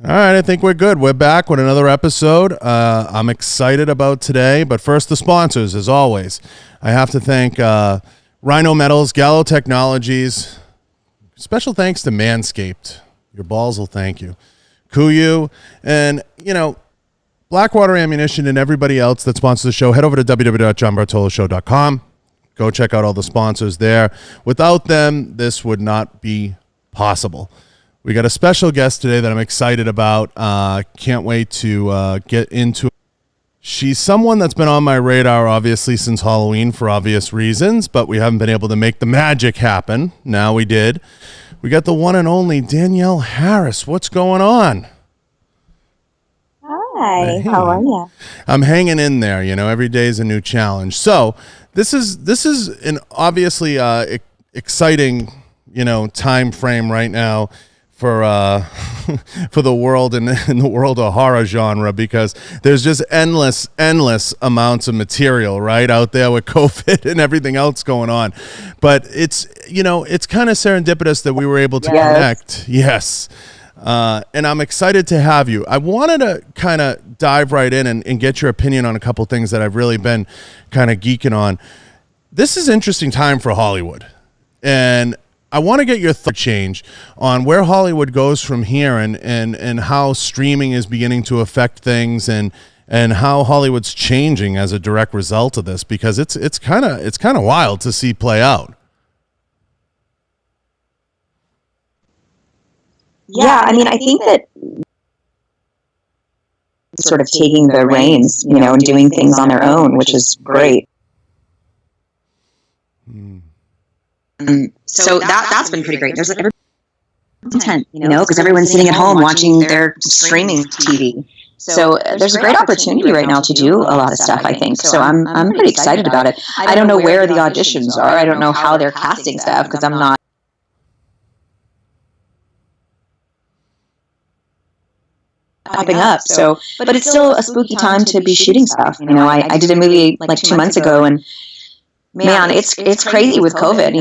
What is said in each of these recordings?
All right, I think we're good. We're back with another episode. I'm excited about today, but first the sponsors, as always. I have to thank Rhino Metals, Gallo Technologies. Special thanks to Manscaped. Your balls will thank you. Kuyu, and, Blackwater Ammunition and everybody else that sponsors the show. Head over to www.johnbartoloshow.com. Go check out all the sponsors there. Without them, this would not be possible. We got a special guest today that I'm excited about. Can't wait to get into it. She's someone that's been on my radar, obviously, since Halloween for obvious reasons, but we haven't been able to make the magic happen. Now we did. We got the one and only Danielle Harris. What's going on? Hi, how are you? I'm hanging in there. Every day is a new challenge. So this is an obviously exciting, time frame right now for for the world and in the world of horror genre, because there's just endless amounts of material right out there with COVID and everything else going on. But it's it's kind of serendipitous that we were able to connect. Yes. And I'm excited to have you. I wanted to kind of dive right in and get your opinion on a couple things that I've really been kind of geeking on. This is an interesting time for Hollywood, and I want to get your change on where Hollywood goes from here, and how streaming is beginning to affect things, and how Hollywood's changing as a direct result of this, because it's kind of wild to see play out. Yeah, I mean, I think that sort of taking the reins, and doing things on their own, which is great. So that's been pretty great. There's like content, because everyone's sitting at home watching their streaming TV. So there's a great opportunity right now to do a lot of stuff, I think. So I'm pretty excited about it. I don't know where the auditions are. I don't know how they're casting stuff, because I'm not popping up. So, but it's still a spooky time to be shooting stuff. I did a movie like 2 months ago, and man, it's crazy with COVID.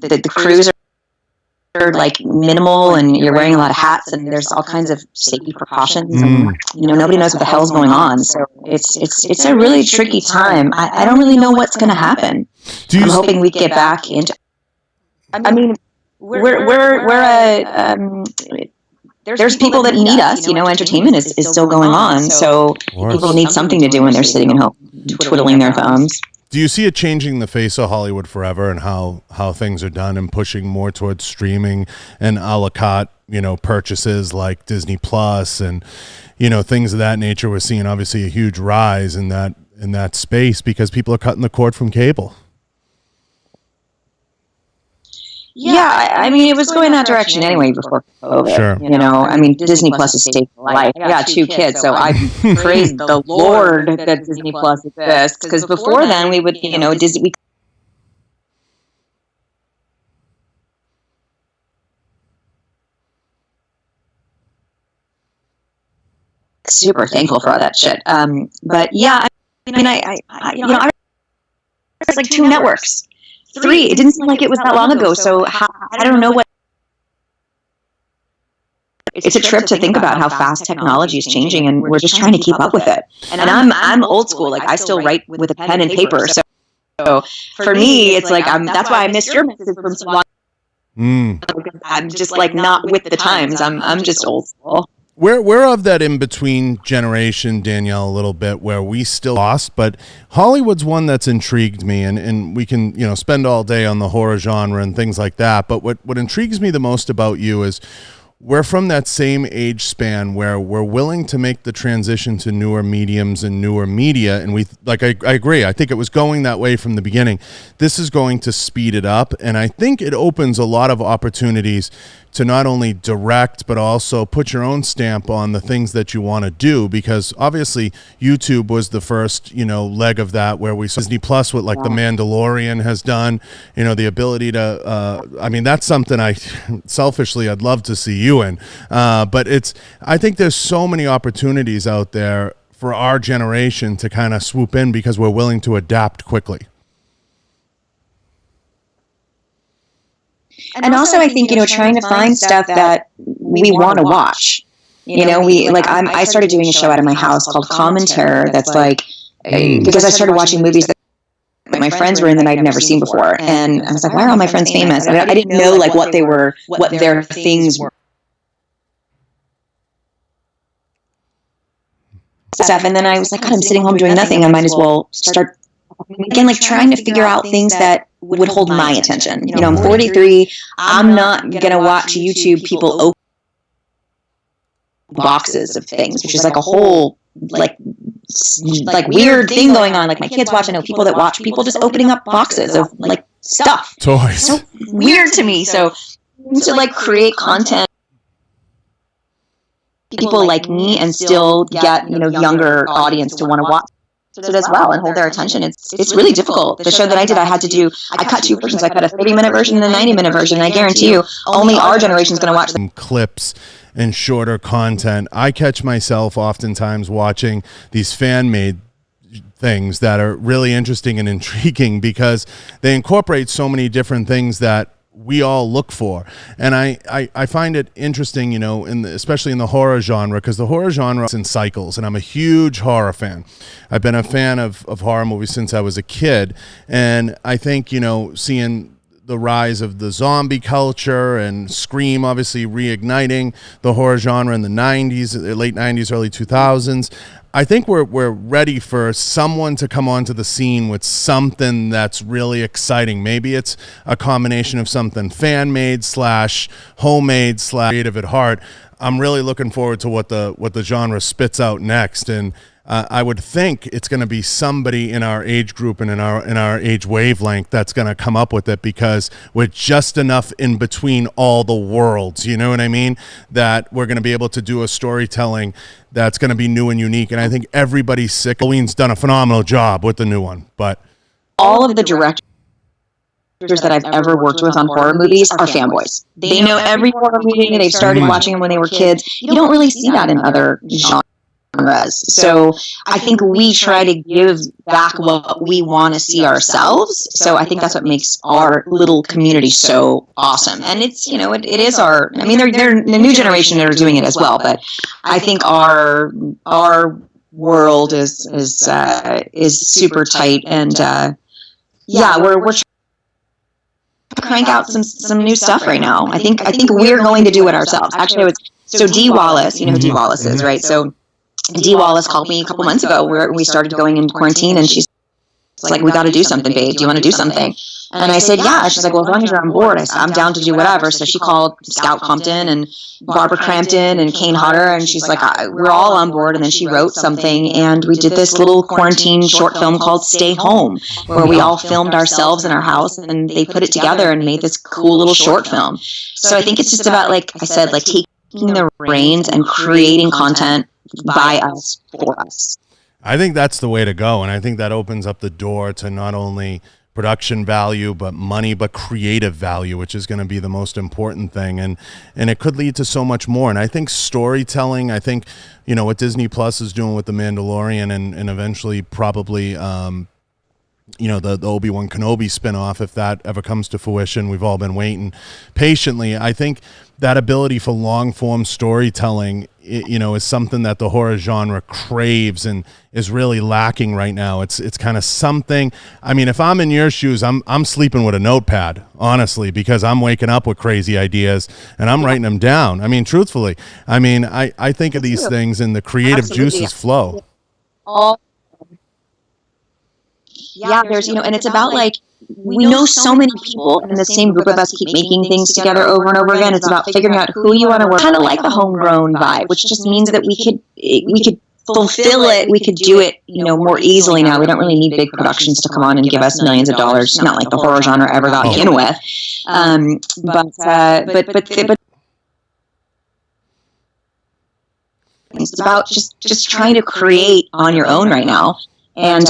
The crews are like minimal, and you're wearing a lot of hats, and there's all kinds of safety precautions, and nobody knows what the hell's going on. So it's a really tricky time. I don't really know what's going to happen. I'm hoping we get back into. I mean, we're a. There's people that need us, entertainment is still going on. So people need something to do when they're sitting at home, twiddling their thumbs. Do you see it changing the face of Hollywood forever, and how things are done, and pushing more towards streaming and a la carte, purchases like Disney Plus and, things of that nature? We're seeing obviously a huge rise in that space, because people are cutting the cord from cable. Yeah, I mean, it was going that direction anyway before COVID. Sure. I mean, Disney Plus is stable life. I got 2 kids, so I praise the Lord that Disney Plus exists. Because before then, we would, Disney. Super thankful for all that shit. But yeah, I was like 2 networks. 3. It didn't seem like it was that long ago. So I don't know what. It's a trip to think about how fast technology is changing, and we're just trying to keep up with it. And I'm old school. Like, I still write with a pen and paper. So for me, it's like that's why I missed your message from so long. I'm just like not with the times. I'm just old school. We're of that in-between generation, Danielle, a little bit, where we still lost, but Hollywood's one that's intrigued me, and we can, spend all day on the horror genre and things like that, but what intrigues me the most about you is we're from that same age span where we're willing to make the transition to newer mediums and newer media. And I agree. I think it was going that way from the beginning. This is going to speed it up. And I think it opens a lot of opportunities to not only direct, but also put your own stamp on the things that you want to do, because obviously YouTube was the first, leg of that, where we saw Disney Plus with The Mandalorian has done, the ability to, that's something I'd love to see you in. But I think there's so many opportunities out there for our generation to kind of swoop in, because we're willing to adapt quickly. And also, I think, trying to find stuff that we want to watch. You know, I started doing a show out of my house called Common Terror. That's like, because I started watching movies that my friends were in that I'd never seen before. And I was like, why are all my friends famous? And I didn't know like what their things were. Stuff. And then I was like, God, I'm sitting home doing nothing. I might as well start again, like trying to figure out things that would hold my attention. You know, I'm 43. I'm not going to watch YouTube people open boxes of things, which is like a whole like weird thing going on. Like my kids watch, I know people that watch people just opening up boxes of like stuff. Toys. So weird to me. So to like create content people like me and still get, you know, younger audience to want to watch it as well and hold their attention. It's really difficult. The show that I did, I cut two versions. I cut a 30-minute version and a 90-minute version. And I guarantee you, only our generation is going to watch them. Clips and shorter content. I catch myself oftentimes watching these fan-made things that are really interesting and intriguing because they incorporate so many different things that we all look for. And I find it interesting, you know, especially in the horror genre, because the horror genre is in cycles, and I'm a huge horror fan. I've been a fan of horror movies since I was a kid, and I think, you know, seeing the rise of the zombie culture and Scream obviously reigniting the horror genre in the 90s, late 90s, early 2000s, I think we're ready for someone to come onto the scene with something that's really exciting. Maybe it's a combination of something fan-made / homemade / creative at heart. I'm really looking forward to what the genre spits out next, and I would think it's going to be somebody in our age group and in our age wavelength that's going to come up with it, because we're just enough in between all the worlds, you know what I mean, that we're going to be able to do a storytelling that's going to be new and unique. And I think everybody's sick. Halloween's done a phenomenal job with the new one, but all of the directors that I've ever worked with on horror movies are fanboys. They know every horror movie. They've started watching them when they were kids. You don't really see that in other genres. So I think we try to give back what we want to see ourselves. So I think that's what makes our little community so awesome. And it's, you know, it is our, I mean, they're the new generation that are doing it as well. But I think our world is super tight. And yeah, we're trying to crank out some new stuff right now. I think we're going to do it ourselves. Actually, so Dee Wallace, you know who Dee Wallace is, right? So Dee Wallace called me a couple months ago where we started going into quarantine, and she's like, we got to do something, babe. Do you want to do something? And I said, yeah. She's like, well, as long as you're on board, I said, I'm down to do whatever. So she called Scout Compton and Barbara Crampton and Kane Hodder, and she's like, we're all on board. And then she wrote something, and we did this little quarantine short film called Stay Home, where we all filmed ourselves in our house, and they put it together and made this cool little short film. So I think it's just about, like I said, like taking the reins and creating content by us, for us. I think that's the way to go, and I think that opens up the door to not only production value, but money, but creative value, which is going to be the most important thing, and it could lead to so much more. And I think storytelling, I think, you know, what Disney Plus is doing with The Mandalorian, and eventually probably you know, the Obi-Wan Kenobi spinoff, if that ever comes to fruition. We've all been waiting patiently. I think that ability for long-form storytelling, you know, is something that the horror genre craves and is really lacking right now. It's kind of something. I mean, if I'm in your shoes, I'm sleeping with a notepad, honestly, because I'm waking up with crazy ideas and I'm writing them down. I mean, truthfully, I mean, I think of these things and the creative juices flow. Yeah, there's, you know, and it's about, like, we know so many people, and the same group of us keep making things together over and over again. It's about figuring out who you want to work. Kind of like the homegrown vibe, which just means that we could fulfill it. We could do it, you know, more easily now. We don't really need big productions to come on and give us millions of dollars. Not like the horror genre ever got to begin with. But it's about just trying to create on your own right now. And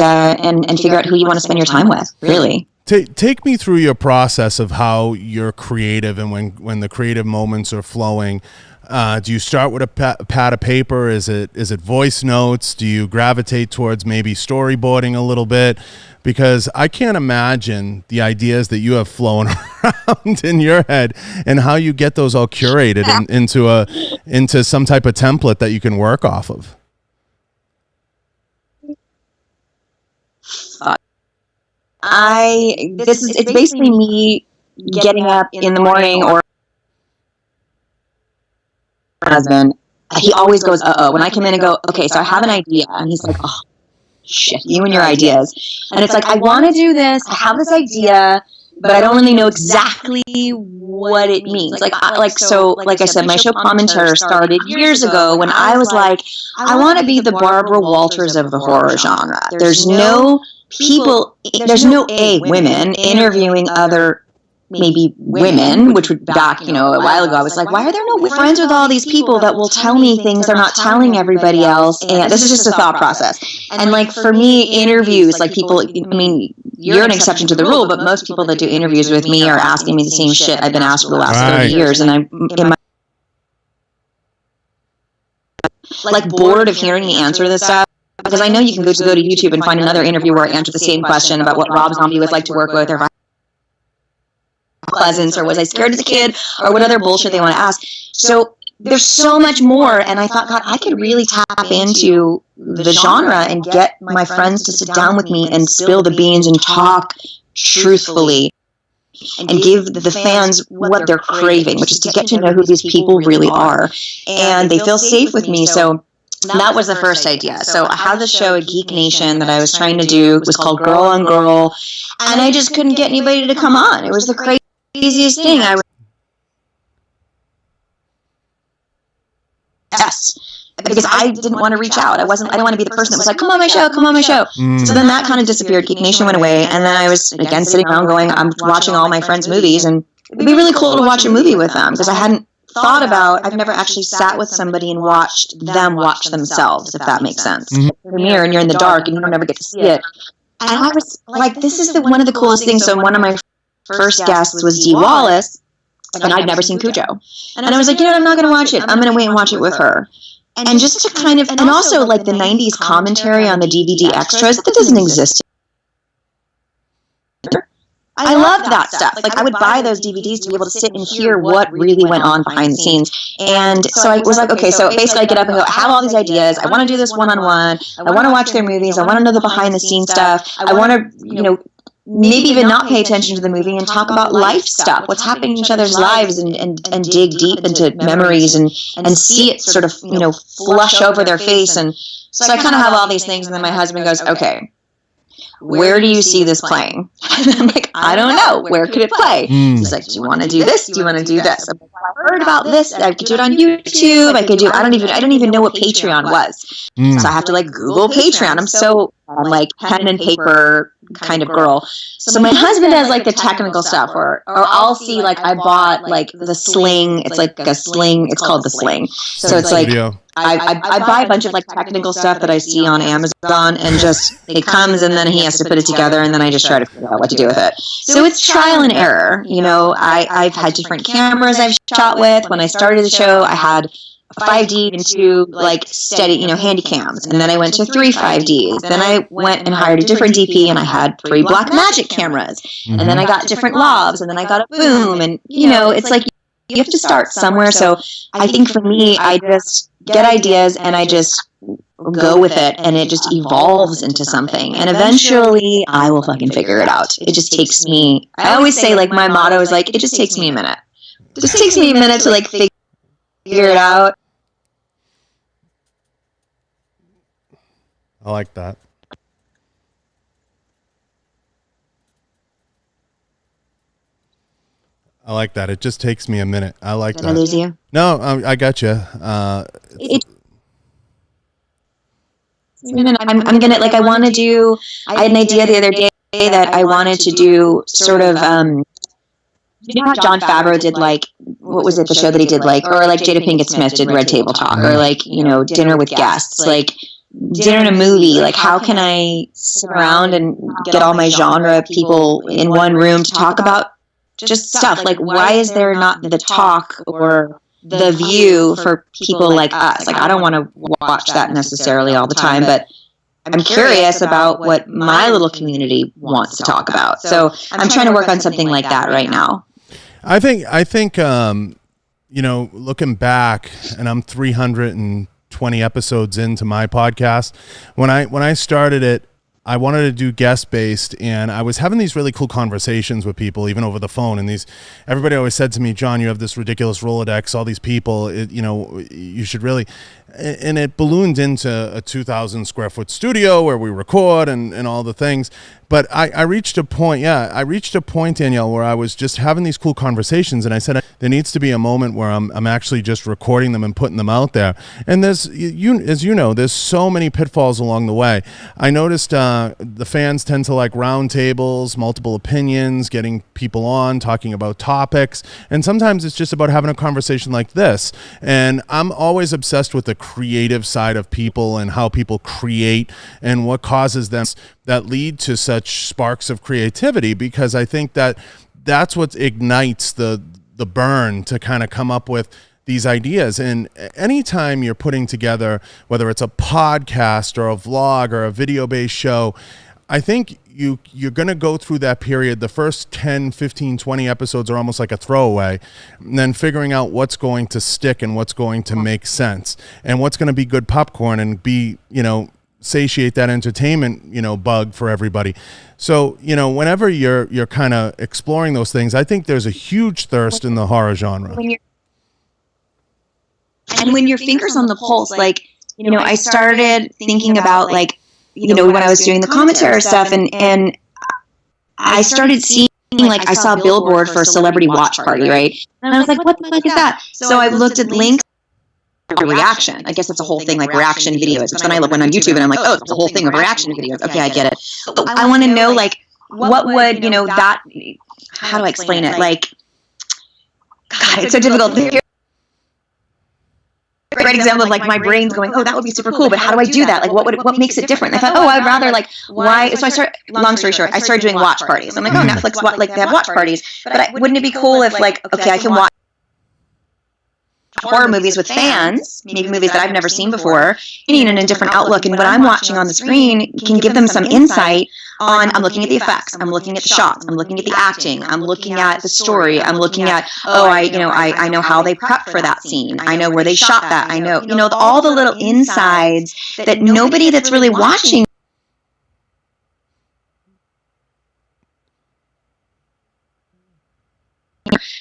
figure out who you want to spend your time with, really. Take me through your process of how you're creative, and when the creative moments are flowing. Do you start with a pad of paper? Is it voice notes? Do you gravitate towards maybe storyboarding a little bit? because I can't imagine the ideas that you have flowing around in your head and how you get those all curated into some type of template that you can work off of. It's basically me getting up in the morning, or my husband, he always goes, uh-oh, when I come in and go, okay, so I have an idea, and he's like, oh, shit, you and your ideas. And it's like, I want to do this, I have this idea, but I don't really know exactly what it means. Like I said, my show Palm and Terror started years ago when I was like, I want to be the Barbara Walters of the horror genre. There's no women interviewing other maybe women, which would back, a while ago, I was like, why are there no friends with all these people that will tell me things they're not telling everybody else? And this is just a thought process. And like for me, interviews, like people, I mean, you're an exception to the rule, but most people that do interviews with me are asking me the same shit I've been asked for the last 30 years. And I'm like bored of hearing me answer this stuff. Because I know you can go to YouTube and find another interview where I answer the same question about what Rob Zombie was like to work with, or if I pleasance, or was I scared as a kid, or what other bullshit they want to ask. So there's so much more, and I thought, God, I could really tap into the genre and get my friends to sit down with me and spill the beans and talk truthfully and give the fans what they're craving, which is to get to know who these people really are. And they feel safe with me, so that was the first idea. So I had the show at Geek Nation that I was trying to do. It was called Girl on Girl, and I just couldn't get anybody to come on. It was the craziest thing. Because I didn't want to reach out. I didn't want to be the person that was like, come on my show, come on my show. So then that kind of disappeared. Geek Nation went away, and then I was again sitting around going, I'm watching all my friends' movies, and it'd be really cool to watch a movie with them, because I hadn't thought about, I've never actually sat with somebody and watched them watch themselves, if that makes sense. Premiere, and you're in the dark and you don't ever get to see it. And I was like, this is one of the coolest things. So one of my first guests was Dee Wallace, and I'd never seen Cujo. And I was like, I'm not going to watch it. I'm going to wait and watch it with her. And just to kind of, and also like the 90s commentary on the DVD extras, that doesn't exist. I loved that stuff. Like I would buy those DVDs to be able to sit and hear what really went on behind the scenes. And so I was like, okay, so basically I get up and go, I have all these ideas. I want to do this one-on-one. I want to watch their movies. I want to know the behind the scenes stuff. I want to, maybe even not pay attention to the movie and talk about life stuff, what's happening in each other's lives, and dig deep into memories and see it sort of, flush over their face. And so I kind of have all these things. And then my husband goes, okay, where do you see this playing? And I'm like, I don't know. Where could it play? He's like, do you want to do this? Do you want to do this? I'm like, I heard about this. I could do it on YouTube. I don't even know what Patreon was. So I have to like Google Patreon. I'm like pen and paper kind of girl. So my husband does like the technical stuff, or I'll see like I bought like the sling. It's like a sling. It's called the sling. So it's like I buy a bunch of like technical stuff that I see on Amazon, and just it comes, and then he has to put it together, and then I just try to figure out what to do with it. So it's trial and error. I've had different cameras I've shot with. When I started the show, I had 5D and 2 like steady, handy cams, and then I went to 3 5Ds. Then I went and hired a different DP, and I had 3 Blackmagic cameras, and then I got different lavs, and then I got a boom, and it's like you have to start somewhere. So I think for me, I just get ideas and I just go with it, and it just evolves into something, and eventually I will fucking figure it out. It just takes me, I always say, like, my motto is like, it just takes me a minute. It just takes me a minute to like figure it out. I like that. I like that. It just takes me a minute. I like that. Did I lose you? No, I got you. I'm gonna, like, I had an idea the other day that I wanted to do sort of, how Jon Favreau did, like, what was it, the show that he did, like, or like Jada Pinkett Smith did Red Table Talk, or like, Dinner with Guests, like, dinner in a movie, like, how can I sit around and get all my genre people in one room to talk about just stuff? Like, why is there not the talk or the view for people like us? Like, I don't want to watch that necessarily all the time, but I'm curious about what my little community wants to talk about. So I'm trying to work on something like that right now. I think, looking back, and I'm 320 episodes into my podcast. When I started it, I wanted to do guest based, and I was having these really cool conversations with people, even over the phone. And everybody always said to me, "John, you have this ridiculous Rolodex, all these people, you should really," and it ballooned into a 2,000 square foot studio where we record and all the things. But I reached a point, Danielle, where I was just having these cool conversations, and I said, there needs to be a moment where I'm actually just recording them and putting them out there. And there's so many pitfalls along the way. I noticed the fans tend to like round tables, multiple opinions, getting people on, talking about topics. And sometimes it's just about having a conversation like this. And I'm always obsessed with the creative side of people and how people create and what causes them that lead to such sparks of creativity, because I think that's what ignites the burn to kind of come up with these ideas. And anytime you're putting together, whether it's a podcast or a vlog or a video-based show, I think you're going to go through that period. The first 10, 15, 20 episodes are almost like a throwaway, and then figuring out what's going to stick and what's going to make sense and what's going to be good popcorn and be, satiate that entertainment, bug for everybody. So, whenever you're kind of exploring those things, I think there's a huge thirst in the horror genre. When your finger's on the pulse, I started thinking about when I was doing the commentary stuff, and I started seeing, I saw a billboard for a celebrity watch party, right? And I was like, what the fuck is that? So I looked at links. Reaction. I guess it's a whole thing, like reaction videos. But then I went on YouTube and I'm like, oh, it's a whole thing of reaction videos. Okay, I get it. But I want to know, what would, that, how do I explain it? God, it's so difficult. Great example of my brain's going, oh, that would be super cool, but how do I do that? What makes it different? And I thought, I'd rather why? So I started. Long story short, I started doing watch parties. I'm like, oh, Netflix, they have watch parties, but wouldn't it be cool if okay, I can watch horror movies with fans, maybe movies that I've never seen before, in a different outlook, and what I'm watching on the screen can give them some insight on, I'm looking at the effects, I'm looking at the shots, I'm looking at the acting, I'm looking at the story, I'm looking at, I know how they prepped for that scene, I know where they shot that, I know, all the little insides that nobody that's really watching.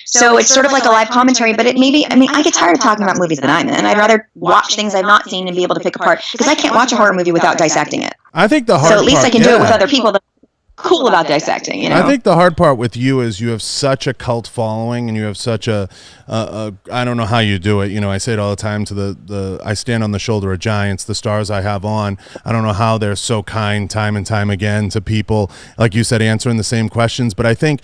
So it's sort of like a live commentary, but I get tired of talking about movies that I'm in, and I'd rather watch things I've not seen and be able to pick apart, because I can't watch a horror movie without dissecting it. I think the hard part, so at least I can do it with other people that are cool about dissecting, I think the hard part with you is you have such a cult following, and you have such I don't know how you do it. I say it all the time to I stand on the shoulder of giants, the stars I have on. I don't know how they're so kind time and time again to people, like you said, answering the same questions. But I think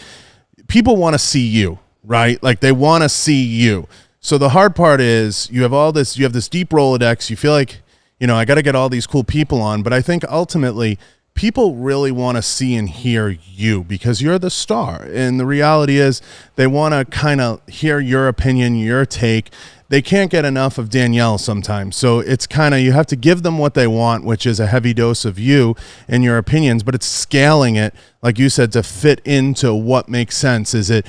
people want to see you. Right? They want to see you. So the hard part is you have this deep Rolodex. You feel like, I got to get all these cool people on. But I think ultimately people really want to see and hear you, because you're the star. And the reality is they want to kind of hear your opinion, your take. They can't get enough of Danielle sometimes. So it's kind of, you have to give them what they want, which is a heavy dose of you and your opinions, but it's scaling it, like you said, to fit into what makes sense. Is it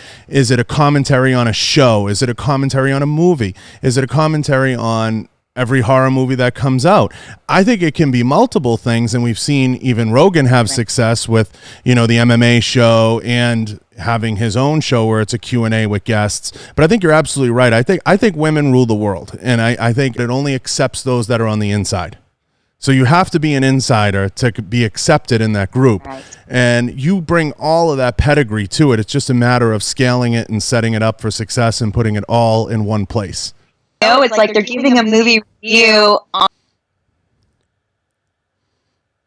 a commentary on a show? Is it a commentary on a movie? Is it a commentary on every horror movie that comes out? I think it can be multiple things, and we've seen even Rogan have success with, the MMA show and having his own show where it's a Q&A with guests. But I think you're absolutely right. I think women rule the world, and I think it only accepts those that are on the inside. So you have to be an insider to be accepted in that group. Right. And you bring all of that pedigree to it. It's just a matter of scaling it and setting it up for success and putting it all in one place. It's like they're giving a movie review on,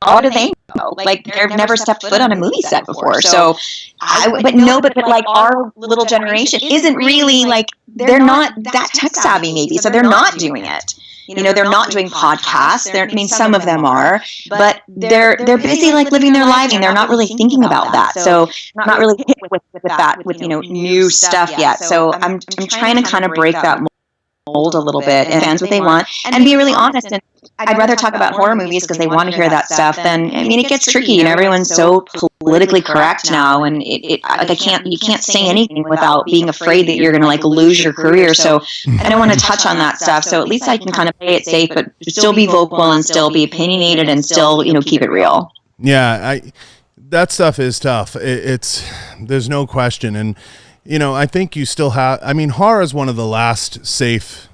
how do they know? They've never stepped foot on a movie set before. So but our little generation isn't really they're not that tech savvy maybe. So they're not doing it. They're not doing podcasts. Some of them are, but they're busy living their lives, and they're not really thinking about that. So not really hit with that, with new stuff yet. So I'm trying to kind of break that mold mold a little bit and fans what they want and be really honest. And I'd rather talk about horror movies because they want to hear that stuff than, I mean, it gets tricky. You know, everyone's so politically correct now, and you can't say anything without being afraid that you're going to like lose your career. So I don't want to touch on that stuff. So at least I can kind of play it safe, but still be vocal and still be opinionated and still, you know, keep it real. Yeah, that stuff is tough. There's no question. And, you know, I think you still have, I mean, horror is one of the last safe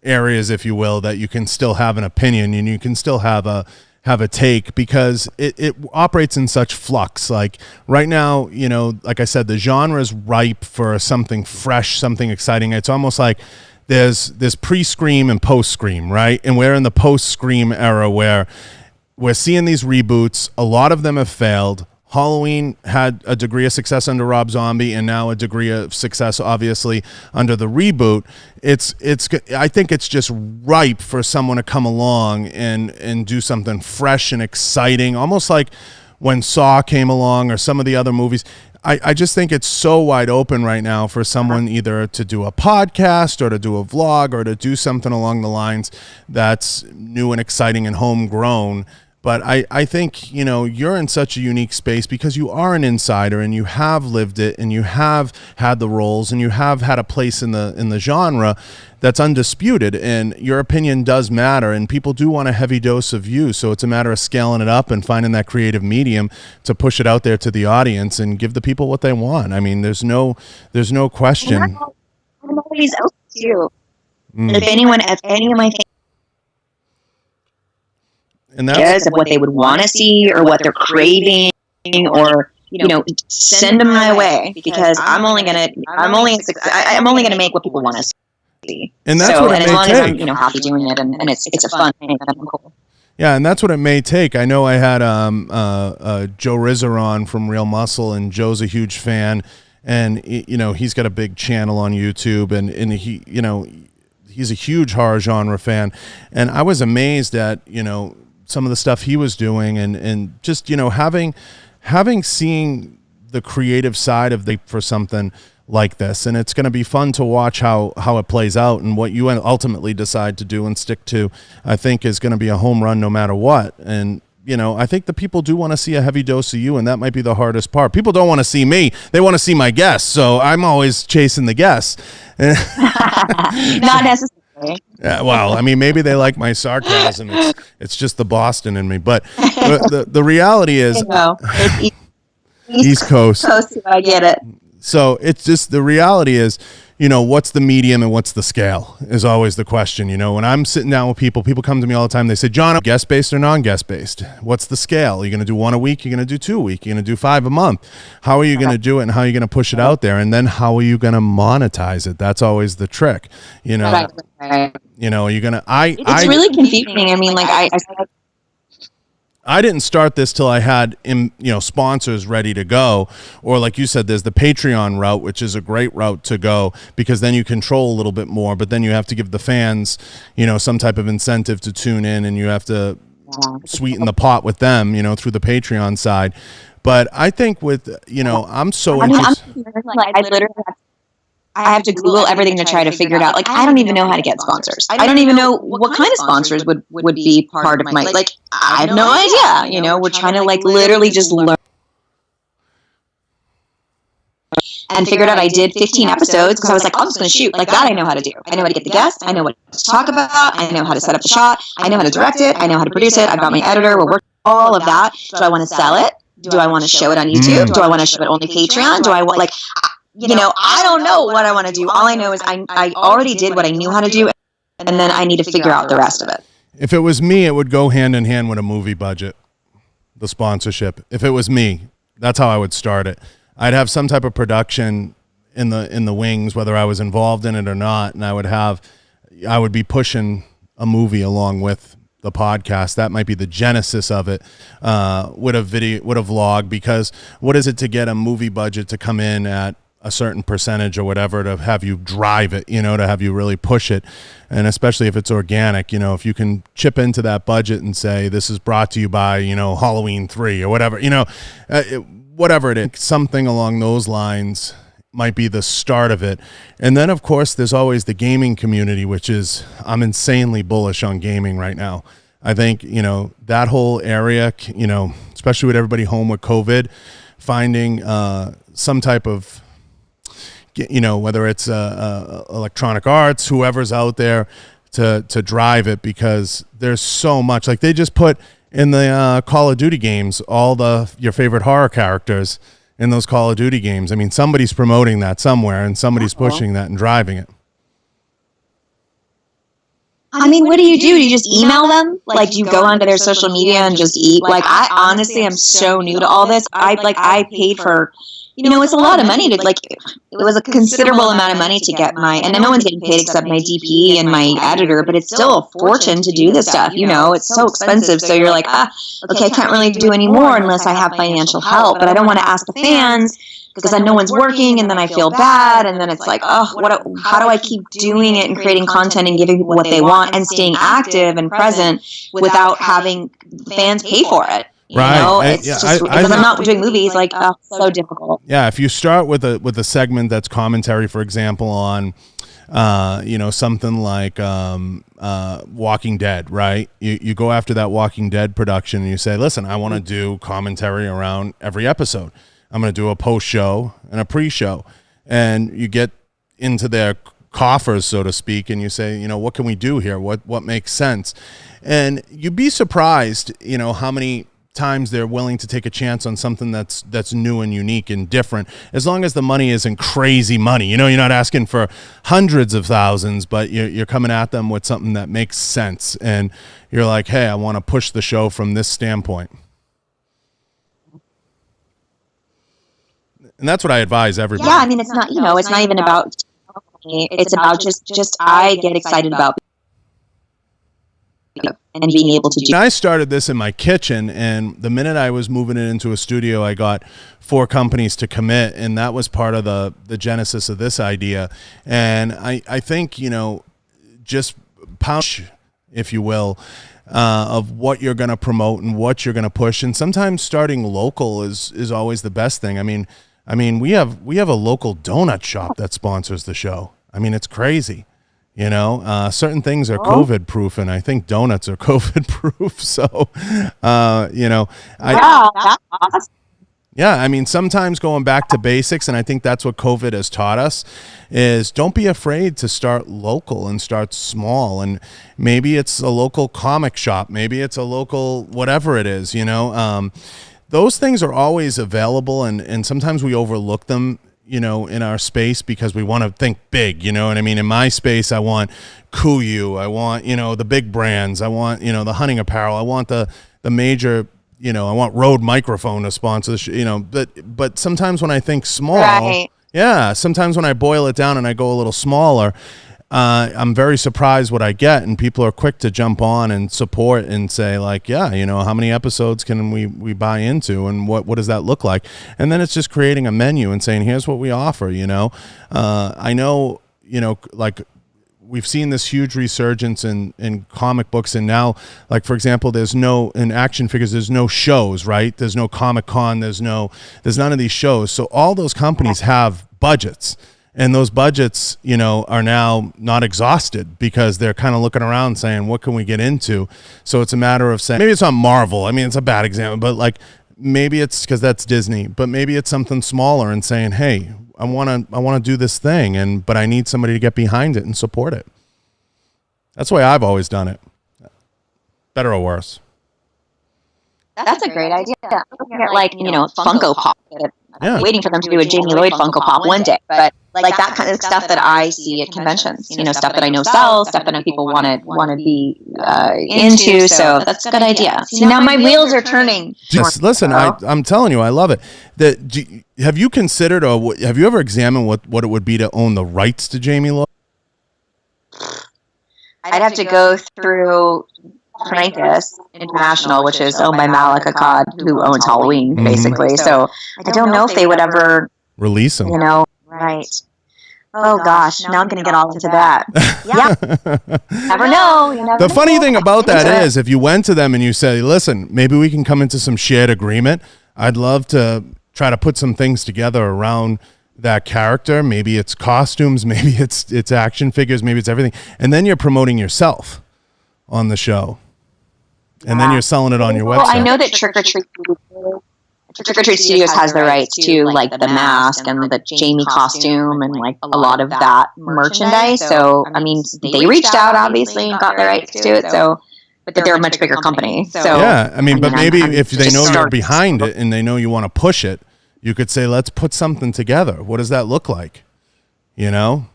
areas, if you will, that you can still have an opinion and you can still have a take, because it operates in such flux. Like right now, you know, like I said, the genre is ripe for something fresh, something exciting. It's almost like there's pre-Scream and post-Scream, right? And we're in the post-Scream era where we're seeing these reboots. A lot of them have failed. Halloween had a degree of success under Rob Zombie, and now a degree of success, obviously, under the reboot. I think it's just ripe for someone to come along and do something fresh and exciting, almost like when Saw came along or some of the other movies. I just think it's so wide open right now for someone either to do a podcast or to do a vlog or to do something along the lines that's new and exciting and homegrown. But I think, you know, you're in such a unique space because you are an insider and you have lived it and you have had the roles and you have had a place in the genre that's undisputed, and your opinion does matter, and people do want a heavy dose of you. So it's a matter of scaling it up and finding that creative medium to push it out there to the audience and give the people what they want. I mean, there's no question. I'm always out to you. If any of my and that's of what they would want to see or what they're craving, or you know, send them my way, because I'm only gonna make what people want to see. And that's what it may as long take. as I'm, you know, happy doing it, and it's a fun thing, and I'm cool. Yeah, and that's what it may take. I know I had Joe Rizzer on from Real Muscle, and Joe's a huge fan, and you know, he's got a big channel on YouTube, and he, you know, he's a huge horror genre fan, and I was amazed at, you know, some of the stuff he was doing, and just, you know, having seeing the creative side of for something like this. And it's going to be fun to watch how it plays out, and what you ultimately decide to do and stick to, I think, is going to be a home run no matter what. And, you know, I think the people do want to see a heavy dose of you, and that might be the hardest part. People don't want to see me. They want to see my guests. So I'm always chasing the guests. Not necessarily. Yeah, well, I mean, maybe they like my sarcasm. It's just the Boston in me. But the reality is, East Coast. I get it. So it's just, the reality is, you know, what's the medium and what's the scale is always the question. You know, when I'm sitting down with people come to me all the time. They say, John, guest based or non-guest based? What's the scale? Are you going to do 1 a week? You're going to do 2 a week? You're going to do 5 a month? How are you going to do it, and how are you going to push it out there? And then how are you going to monetize it? That's always the trick. You know, right. You know, you're going to, it's really confusing. I mean, like I didn't start this till I had, you know, sponsors ready to go, or like you said, there's the Patreon route, which is a great route to go, because then you control a little bit more, but then you have to give the fans, you know, some type of incentive to tune in, and you have to sweeten the pot with them, you know, through the Patreon side. But I think with, you know, I'm so interested. I have to Google everything to try to figure it out. Like, I don't even know how to get sponsors. I don't even know what kind of sponsors would be part of my, like, I have no idea. You know, we're trying to, like, literally just learn. And figured out I did 15 episodes because I was like, I'm just going to shoot. Like, that I know how to do. I know how to get the guests. I know what to talk about. I know how to set up the shot. I know how to direct it. I know how to produce it. I've got my editor. We're working all of that. Do I want to sell it? Do I want to show it on YouTube? Do I want to show it only Patreon? Do I want, like, you know, I don't know what I want to do. All I know is I already did what I knew how to do, and then I need to figure out the rest of it. If it was me, it would go hand in hand with a movie budget, the sponsorship. If it was me, that's how I would start it. I'd have some type of production in the wings, whether I was involved in it or not, and I would be pushing a movie along with the podcast. That might be the genesis of it, with a vlog, because what is it to get a movie budget to come in at a certain percentage or whatever, to have you drive it, you know, to have you really push it. And especially if it's organic, you know, if you can chip into that budget and say, this is brought to you by, you know, Halloween 3 or whatever, you know, whatever it is, something along those lines, might be the start of it. And then of course there's always the gaming community, which is, I'm insanely bullish on gaming right now. I think, that whole area, especially with everybody home with COVID, finding some type of, whether it's electronic arts, whoever's out there to drive it, because there's so much. Like they just put in the Call of Duty games all your favorite horror characters in those Call of Duty games. I mean, somebody's promoting that somewhere, and somebody's pushing that and driving it. I mean, what do? Do you just email them? Like, do you go onto their social media and just eat? Like, I honestly am so new to all this. I paid for, it's a lot of money to, like, it was a considerable amount of money to get and no one's getting paid except my DP and my editor, but it's still a fortune to do this stuff. It's so expensive. So you're like, okay, I can't really do any more unless I have financial help, but I don't want to ask the fans, because then no one's working, and then I feel bad, and then it's like, how do I keep doing it and creating content and giving people what they want and staying active and present without having fans pay for it? Right. It's just because I'm not doing movies, like, so difficult. Yeah, if you start with a segment that's commentary, for example, on something like Walking Dead, right? You go after that Walking Dead production and you say, listen, I want to do commentary around every episode. I'm going to do a post-show and a pre-show. And you get into their coffers, so to speak, and you say, what can we do here? What makes sense? And you'd be surprised, how many times they're willing to take a chance on something that's new and unique and different, as long as the money isn't crazy money. You're not asking for hundreds of thousands, but you're coming at them with something that makes sense. And you're like, hey, I want to push the show from this standpoint. And that's what I advise everybody. Yeah, I mean, it's not, it's not even about me. It's about just I get excited about and being able to do. I started this in my kitchen, and the minute I was moving it into a studio, I got 4 companies to commit, and that was part of the genesis of this idea. And I think, just punch, if you will, of what you're going to promote and what you're going to push. And sometimes starting local is always the best thing. I mean, we have a local donut shop that sponsors the show. I mean, it's crazy. Certain things are COVID proof, and I think donuts are COVID proof. So, I mean, sometimes going back to basics, and I think that's what COVID has taught us, is don't be afraid to start local and start small. And maybe it's a local comic shop, maybe it's a local whatever it is, those things are always available, and sometimes we overlook them, in our space because we want to think big, you know what I mean? In my space, I want Kuyu, I want, the big brands, I want, the hunting apparel, I want the major, I want Rode Microphone to sponsor, but sometimes when I think small, right. Yeah, sometimes when I boil it down and I go a little smaller, I'm very surprised what I get, and people are quick to jump on and support and say, like, yeah, how many episodes can we buy into, and what does that look like? And then it's just creating a menu and saying, here's what we offer. I know, like, we've seen this huge resurgence in comic books, and now, like, for example, in action figures, there's no shows, right? There's no Comic-Con, there's none of these shows. So all those companies have budgets. And those budgets, are now not exhausted because they're kind of looking around saying, what can we get into? So it's a matter of saying, maybe it's not Marvel. I mean, it's a bad example, but like maybe it's because that's Disney, but maybe it's something smaller and saying, hey, I want to do this thing, but I need somebody to get behind it and support it. That's the way I've always done it. Better or worse. That's a great idea. Like, Funko Pop. I'm waiting for them to do a Jamie Lloyd Funko Pop one day, but like that kind of stuff that I see at conventions, stuff that I know sells, stuff that I know people want to be into. So that's a good idea. See, now my wheels are turning. Just listen, I'm telling you, I love it. Have you considered, or have you ever examined what it would be to own the rights to Jamie Lloyd? I'd have to go through Frankus International, which is owned by Malik Akkad, who owns Halloween, basically. So I don't know if they would ever release them. Right. Oh gosh, now I'm going to get all into that. Yeah. Never know. The funny thing about that is, if you went to them and you say, listen, maybe we can come into some shared agreement, I'd love to try to put some things together around that character. Maybe it's costumes, maybe it's action figures, maybe it's everything. And then you're promoting yourself on the show. And then you're selling it on your website. Well, I know that Trick or Treat Studios has the rights to like the mask and the Jamie costume and like a lot of that merchandise. So, I mean, they reached out obviously and got the rights to it. So, but they're a much bigger company. So, yeah, I mean, but maybe if they know you're behind it and they know you want to push it, you could say, let's put something together. What does that look like? You know,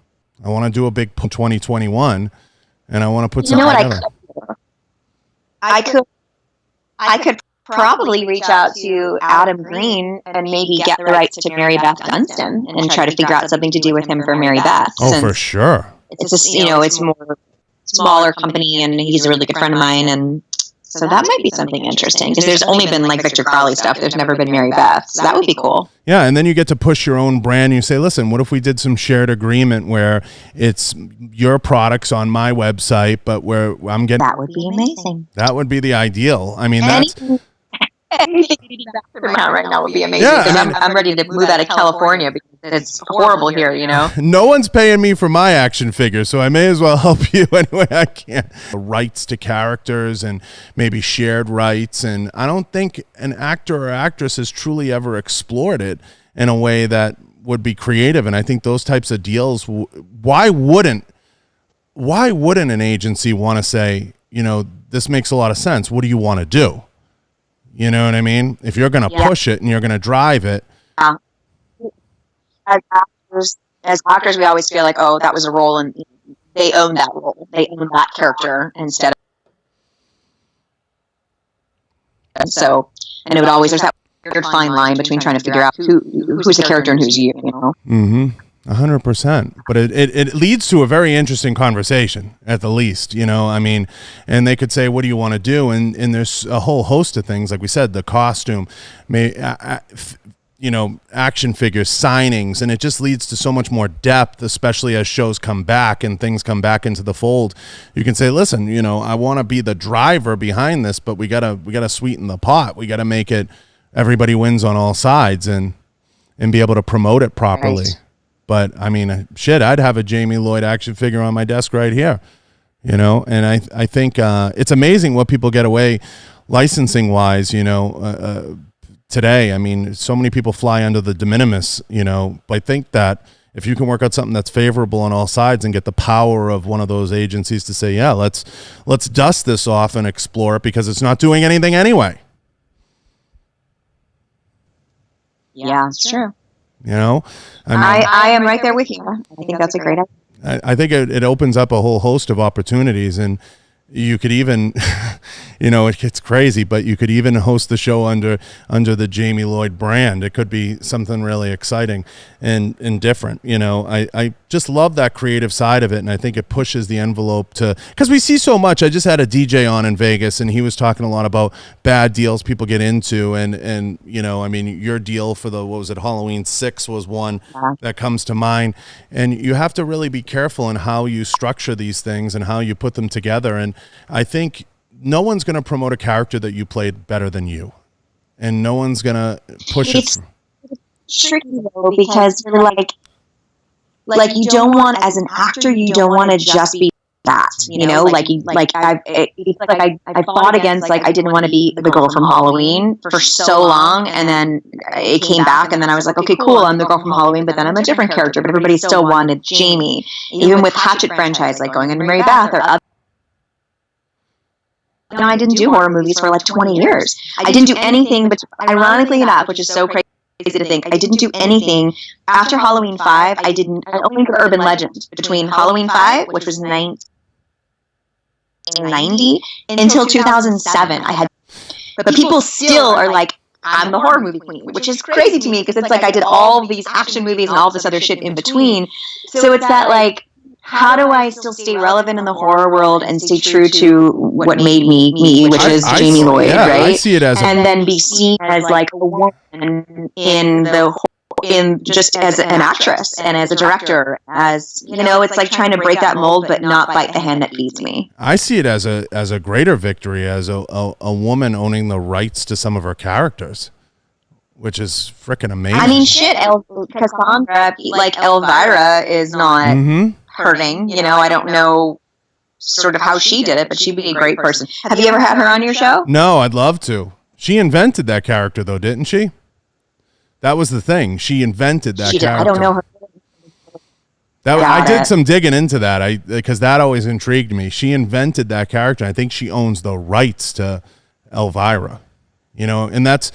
I want to do a big 2021 and I want to put something together. I could probably reach out to Adam Green and maybe get the rights to Mary Beth Dunstan and try to figure out something to do with him for Mary Beth. Oh, for sure. It's just, it's more smaller company and he's a really good friend of mine. And so that might be something interesting because there's only been like Victor Crowley stuff. There's never been Mary Beth. So that would be cool. Yeah. And then you get to push your own brand. You say, listen, what if we did some shared agreement where it's your products on my website, but where I'm getting. That would be amazing. That would be the ideal. I mean, anything right now would be amazing. Yeah, I'm ready to move out of California because it's horrible here, No one's paying me for my action figures, so I may as well help you any way I can. Rights to characters and maybe shared rights, and I don't think an actor or actress has truly ever explored it in a way that would be creative. And I think those types of deals, why wouldn't an agency want to say, this makes a lot of sense. What do you want to do? You know what I mean? If you're going to push it and you're going to drive it. As actors, we always feel like, oh, that was a role and they own that role. They own that character instead of. So, and it would always, there's that weird fine line between trying to figure out who's the character and who's you, Mm-hmm. 100%. But it leads to a very interesting conversation at the least, I mean, and they could say, what do you want to do? And there's a whole host of things, like we said, the costume, action figures, signings, and it just leads to so much more depth, especially as shows come back and things come back into the fold. You can say, listen, I want to be the driver behind this, but we gotta sweeten the pot. We gotta make it everybody wins on all sides and be able to promote it properly. Right. But I mean, shit, I'd have a Jamie Lloyd action figure on my desk right here, and I think it's amazing what people get away licensing wise, today. I mean, so many people fly under the de minimis, but I think that if you can work out something that's favorable on all sides and get the power of one of those agencies to say, yeah, let's dust this off and explore it because it's not doing anything anyway. Yeah, it's true. I am right there with you. I think that's a great idea. I think it opens up a whole host of opportunities, and you could even, it gets crazy, but you could even host the show under the Jamie Lloyd brand. It could be something really exciting and different. I just love that creative side of it, and I think it pushes the envelope because we see so much. I just had a DJ on in Vegas, and he was talking a lot about bad deals people get into, and I mean, your deal for Halloween 6 was one that comes to mind, and you have to really be careful in how you structure these things and how you put them together. And I think no one's going to promote a character that you played better than you, and no one's going to push it. It's tricky though, because you're like you don't want, as an actor, you don't want to just be that, I fought against, I didn't want to be the girl from Halloween for so long, and then it came back, and then I was like, okay, cool, I'm the girl from Halloween, but then I'm a different character, but everybody still wanted Jamie, even with Hatchet franchise, like going into Mary Beth or other. I didn't do horror movies for 20 years. I didn't do anything, but ironically enough, which is so crazy to think, I didn't do anything after Halloween 5. I only did urban legend between Halloween 5, which was 1990, until 2007. But people still are like, I'm the horror movie queen, which is crazy to me because it's I did all these action movies and all this other shit in between. So it's that how do I still stay relevant in the horror world and stay true to what made me, which is Jamie Lloyd, right? I see it as then be seen as a woman in just as an actress and as a director, as it's trying to break that mold but not bite the hand that feeds me. I see it as a greater victory, as a woman owning the rights to some of her characters. which is freaking amazing. I mean, shit, Cassandra, like Elvira is not hurting. You know, I don't know sort of how she did it, but she'd be a great person. Have you ever had her on your show? No, I'd love to. She invented that character, though, didn't she? That was the thing. She invented that character. I don't know her. I did some digging into that, because that always intrigued me. She invented that character. I think she owns the rights to Elvira. You know, and that's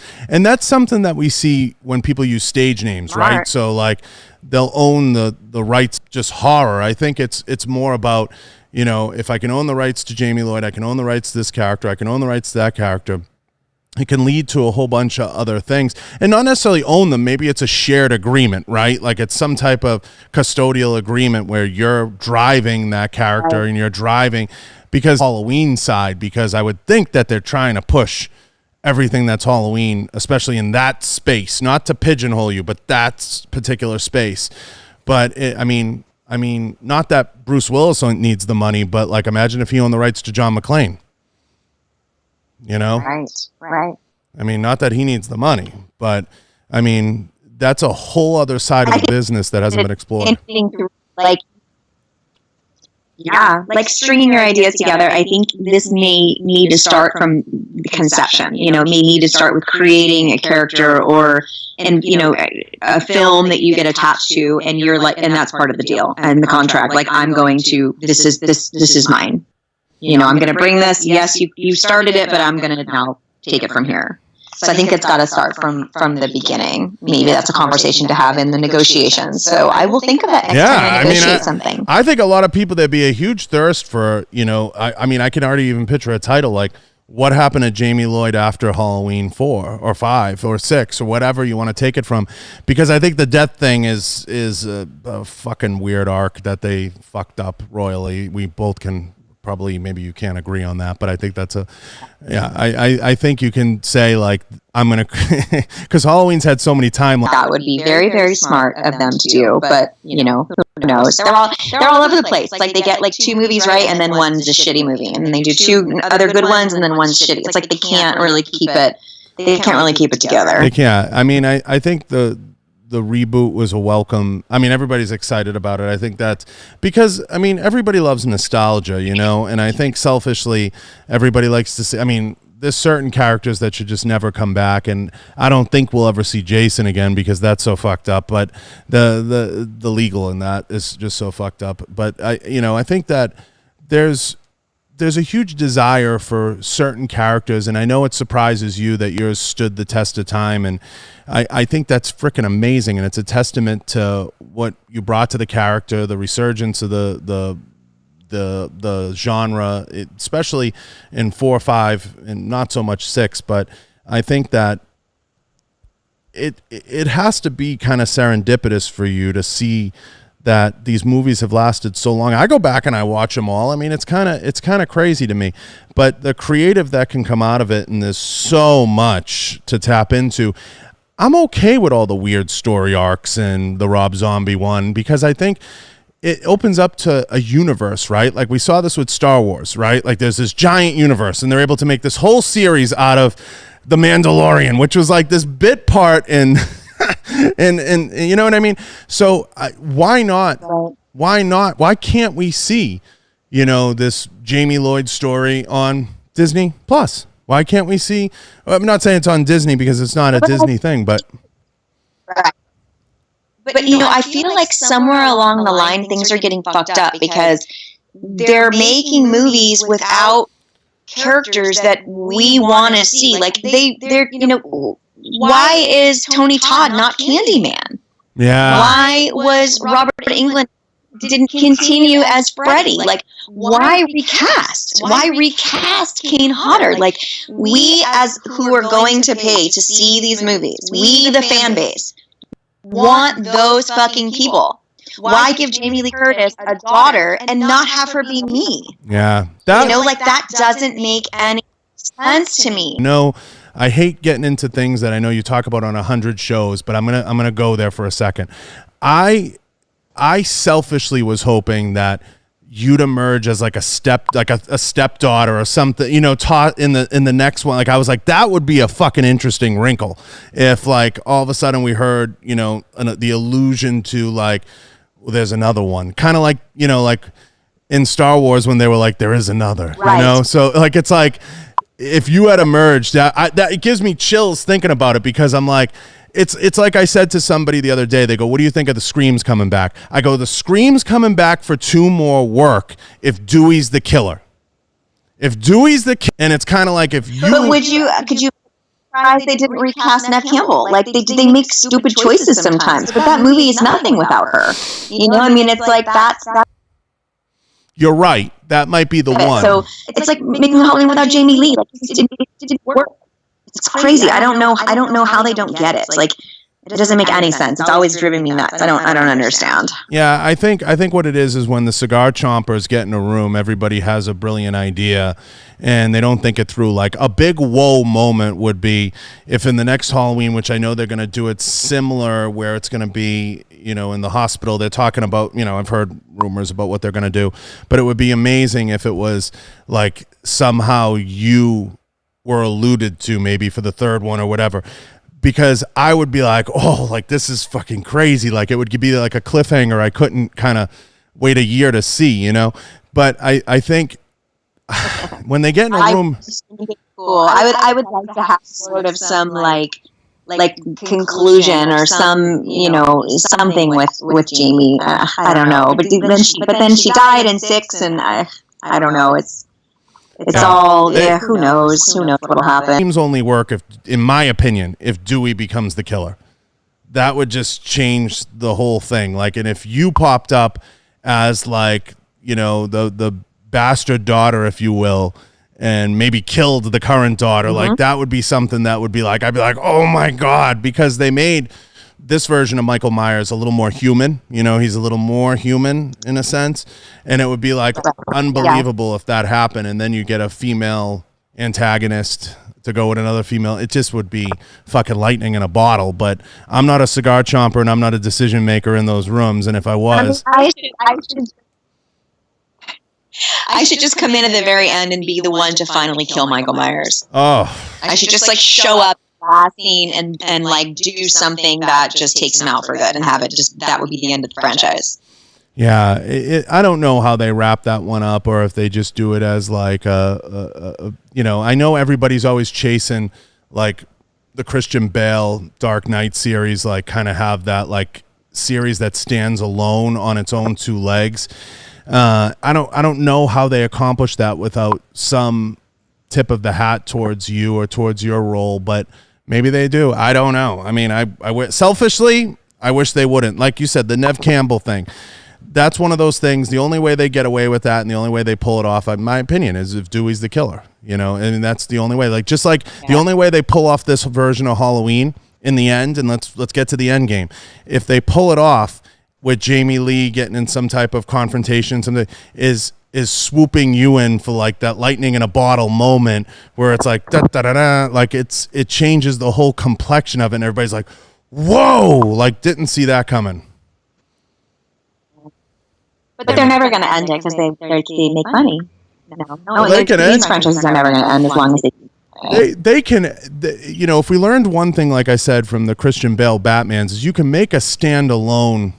something that we see when people use stage names, right? So like they'll own the rights, just horror. I think it's more about, you know, if I can own the rights to Jamie Lloyd, I can own the rights to this character, I can own the rights to that character. It can lead to a whole bunch of other things, and not necessarily own them. Maybe it's a shared agreement, right? Like it's some type of custodial agreement where you're driving that character and you're driving because Halloween side, because I would think that they're trying to push everything that's Halloween, especially in that space, not to pigeonhole you, but that particular space. But I mean, not that Bruce Willis needs the money, but like imagine if he owned the rights to John McClane. You know? Right. I mean, not that he needs the money, but I mean, that's a whole other side of the business that hasn't been explored. Like stringing your ideas together. I think this may need to start from the conception, you know, may need to start with creating a character and you know, a film that you get attached to, and you're like, and that's part of the deal and the contract. Like, I'm going to, this is mine. You know, I'm going to bring this. Yes, you started it, but I'm going to now take it from here. So I think it's got to start from the beginning. Maybe that's a conversation to have in the negotiations. So I will think of that next time I negotiate something. I think a lot of people, there'd be a huge thirst for, you know, I mean, I can already even picture a title like, what happened to Jamie Lloyd after Halloween 4 or 5 or 6 or whatever you want to take it from? Because I think the death thing is a fucking weird arc that they fucked up royally. We both can... Probably, maybe you can't agree on that, but I think that's I think you can say like, I'm going to, because Halloween's had so many timelines. That would be very, very smart of them to do, but you know, who knows? They're all over the place. Like they get like 2 movies right, and then one's a shitty movie, and then they do 2 other good ones, and then one's shitty. It's like they can't really keep it together. They can't. I mean, I think the reboot was a welcome. I mean, everybody's excited about it. I think that's because, I mean, everybody loves nostalgia, you know, and I think selfishly everybody likes to see, I mean, there's certain characters that should just never come back, and I don't think we'll ever see Jason again because that's so fucked up, but the legal in that is just so fucked up. But I think that there's a huge desire for certain characters, and I know it surprises you that yours stood the test of time, and I think that's freaking amazing, and it's a testament to what you brought to the character, the resurgence of the genre, especially in 4 or 5, and not so much 6. But I think that it has to be kind of serendipitous for you to see that these movies have lasted so long. I go back and I watch them all. I mean, it's kind of crazy to me, but the creative that can come out of it, and there's so much to tap into. I'm okay with all the weird story arcs and the Rob Zombie one, because I think it opens up to a universe, right? Like we saw this with Star Wars, right? Like there's this giant universe, and they're able to make this whole series out of The Mandalorian, which was like this bit part in and you know what I mean? So why not? Why can't we see, you know, this Jamie Lloyd story on Disney Plus? Why can't we see? I'm not saying it's on Disney because it's not a Disney thing, but. But you know, I feel like somewhere along the line things are getting fucked up because they're making movies without characters that we want to see. Like they're you know, why is Tony Todd not Candyman? Yeah. Why was Robert Englund didn't continue as Freddy? Like, why recast? Why recast Kane Hodder? Like, we as who are going to pay to see these movies, we the fan base, want those fucking people. Why give Jamie Lee Curtis a daughter and not have her be me? Yeah. You know, like that doesn't make any sense to me. No. I hate getting into things that I know you talk about on 100 shows, but I'm gonna go there for a second. I selfishly was hoping that you'd emerge as like a stepdaughter or something, you know, taught in the next one. Like I was like, that would be a fucking interesting wrinkle if like all of a sudden we heard, you know, the allusion to like, well, there's another one, kind of like, you know, like in Star Wars when they were like, there is another, right. You know? So like, it's like, if you had emerged, that it gives me chills thinking about it, because I'm like, it's like I said to somebody the other day, they go, what do you think of the Screams coming back? I go, the Screams coming back for 2 more work if Dewey's the killer. If Dewey's the killer, and it's kind of like if you... But could you surprised they didn't recast Neve Campbell? Like, they make stupid choices sometimes, but that movie is nothing without her. You know, I mean, it's like that's... You're right. That might be the one. So it's like making Halloween without Jamie Lee. Like, it didn't work. It's crazy. I don't know how they don't get it. Like, it doesn't make any sense. It's always driven me nuts. I don't understand. Yeah, I think what it is when the cigar chompers get in a room, everybody has a brilliant idea and they don't think it through. Like a big whoa moment would be if in the next Halloween, which I know they're going to do it similar, where it's going to be, you know, in the hospital, they're talking about, you know, I've heard rumors about what they're going to do, but it would be amazing if it was like somehow you were alluded to maybe for the third one or whatever, because I would be like, oh, like this is fucking crazy. Like it would be like a cliffhanger I couldn't kind of wait a year to see, you know? But I think when they get in a room... Cool. I would like to have sort of some like conclusion or some, you know, something with Jamie. I don't know. But then she died in 6 and I don't know. It's all, who knows? Who knows what'll happen? Games only work if, in my opinion, if Dewey becomes the killer. That would just change the whole thing. Like, and if you popped up as like, you know, the bastard daughter, if you will, and maybe killed the current daughter, like that would be something that would be like, I'd be like, oh my God, because they made this version of Michael Myers a little more human. You know, he's a little more human in a sense. And it would be like unbelievable if that happened. And then you get a female antagonist to go with another female. It just would be fucking lightning in a bottle. But I'm not a cigar chomper and I'm not a decision maker in those rooms. And if I was... I should just come in at the very end and be the one to finally kill Michael Myers. Oh. I should just like show up last scene and like do something that just takes him out for good and have it just, that would be the end of the franchise. Yeah, I don't know how they wrap that one up, or if they just do it as like you know, I know everybody's always chasing like the Christian Bale Dark Knight series, like kind of have that like series that stands alone on its own 2 legs. I don't know how they accomplish that without some tip of the hat towards you or towards your role, but maybe they do. I don't know. I mean, selfishly, I wish they wouldn't. Like you said, the Neve Campbell thing, that's one of those things. The only way they get away with that and the only way they pull it off, in my opinion, is if Dewey's the killer, you know, and that's the only way. Like, just like the only way they pull off this version of Halloween in the end, and let's get to the end game. If they pull it off with Jamie Lee getting in some type of confrontation, something is swooping you in for like that lightning in a bottle moment where it's like da da da da, like it changes the whole complexion of it, and everybody's like, whoa, like didn't see that coming. But they're never going to end it because they make money. No, these franchises are never going to end as long as they can, you know, if we learned one thing, like I said, from the Christian Bale Batmans, is you can make a standalone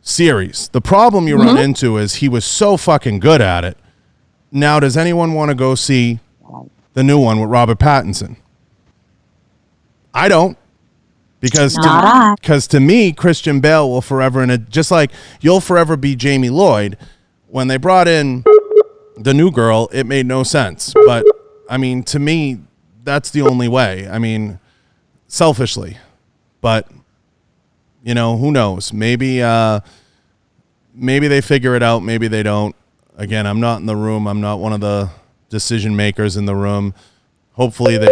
series. The problem you run into is he was so fucking good at it. Now, does anyone want to go see the new one with Robert Pattinson? I don't. Because to me, Christian Bale will forever, just like you'll forever be Jamie Lloyd. When they brought in the new girl, it made no sense. But, I mean, to me, that's the only way. I mean, selfishly. But, you know, who knows? Maybe they figure it out. Maybe they don't. Again, I'm not in the room. I'm not one of the decision makers in the room. Hopefully they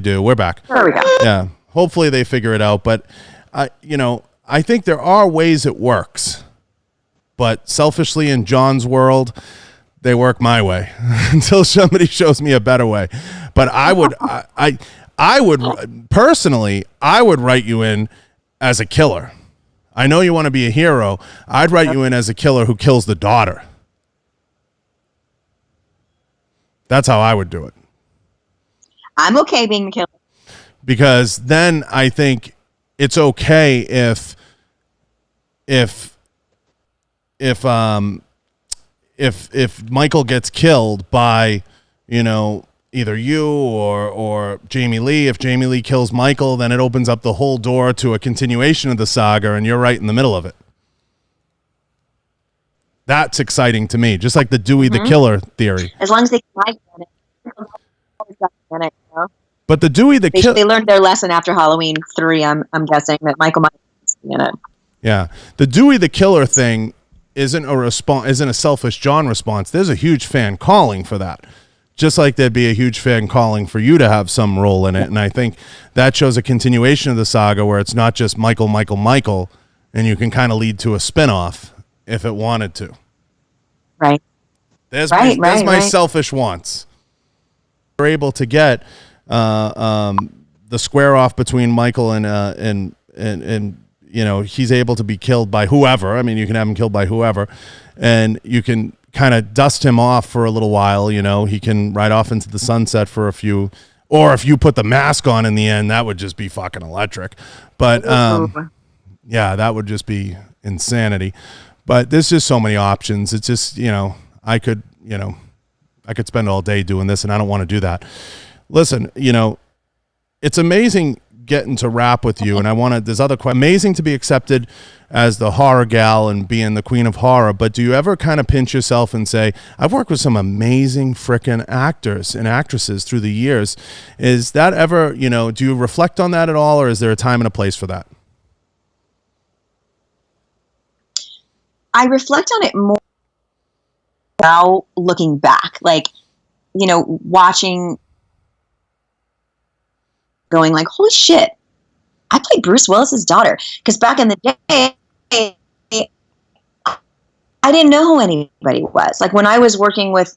do. We're back. There we go. Yeah. Hopefully they figure it out. But, I think there are ways it works. But selfishly, in John's world, they work my way until somebody shows me a better way. But I would personally, I would write you in as a killer. I know you want to be a hero. I'd write you in as a killer who kills the daughter. That's how I would do it. I'm okay being the killer. Because then I think it's okay if Michael gets killed by, you know, either you or Jamie Lee. If Jamie Lee kills Michael, then it opens up the whole door to a continuation of the saga, and you're right in the middle of it. That's exciting to me, just like the Dewey the Killer theory. As long as they can it, you know? But the Dewey the Killer, they learned their lesson after Halloween 3. I'm guessing that Michael Myers is in it. Yeah, the Dewey the Killer thing isn't a selfish John response. There's a huge fan calling for that. Just like there'd be a huge fan calling for you to have some role in it. And I think that shows a continuation of the saga where it's not just Michael, and you can kind of lead to a spinoff if it wanted to. Right. There's my selfish wants. We're able to get the square off between Michael and you know, he's able to be killed by whoever. I mean, you can have him killed by whoever, and you can kind of dust him off for a little while. You know, he can ride off into the sunset for a few, or if you put the mask on in the end, that would just be fucking electric. But yeah, that would just be insanity. But there's just so many options. It's just, you know, I could spend all day doing this, and I don't want to do that. Listen, you know, it's amazing getting to rap with you, and there's other questions. Amazing to be accepted as the horror gal and being the queen of horror, but do you ever kind of pinch yourself and say, I've worked with some amazing frickin' actors and actresses through the years? Is that ever, you know, do you reflect on that at all, or is there a time and a place for that? I reflect on it more now looking back, like, you know, watching, going like, holy shit, I played Bruce Willis's daughter. Because back in the day, I didn't know who anybody was. Like when I was working with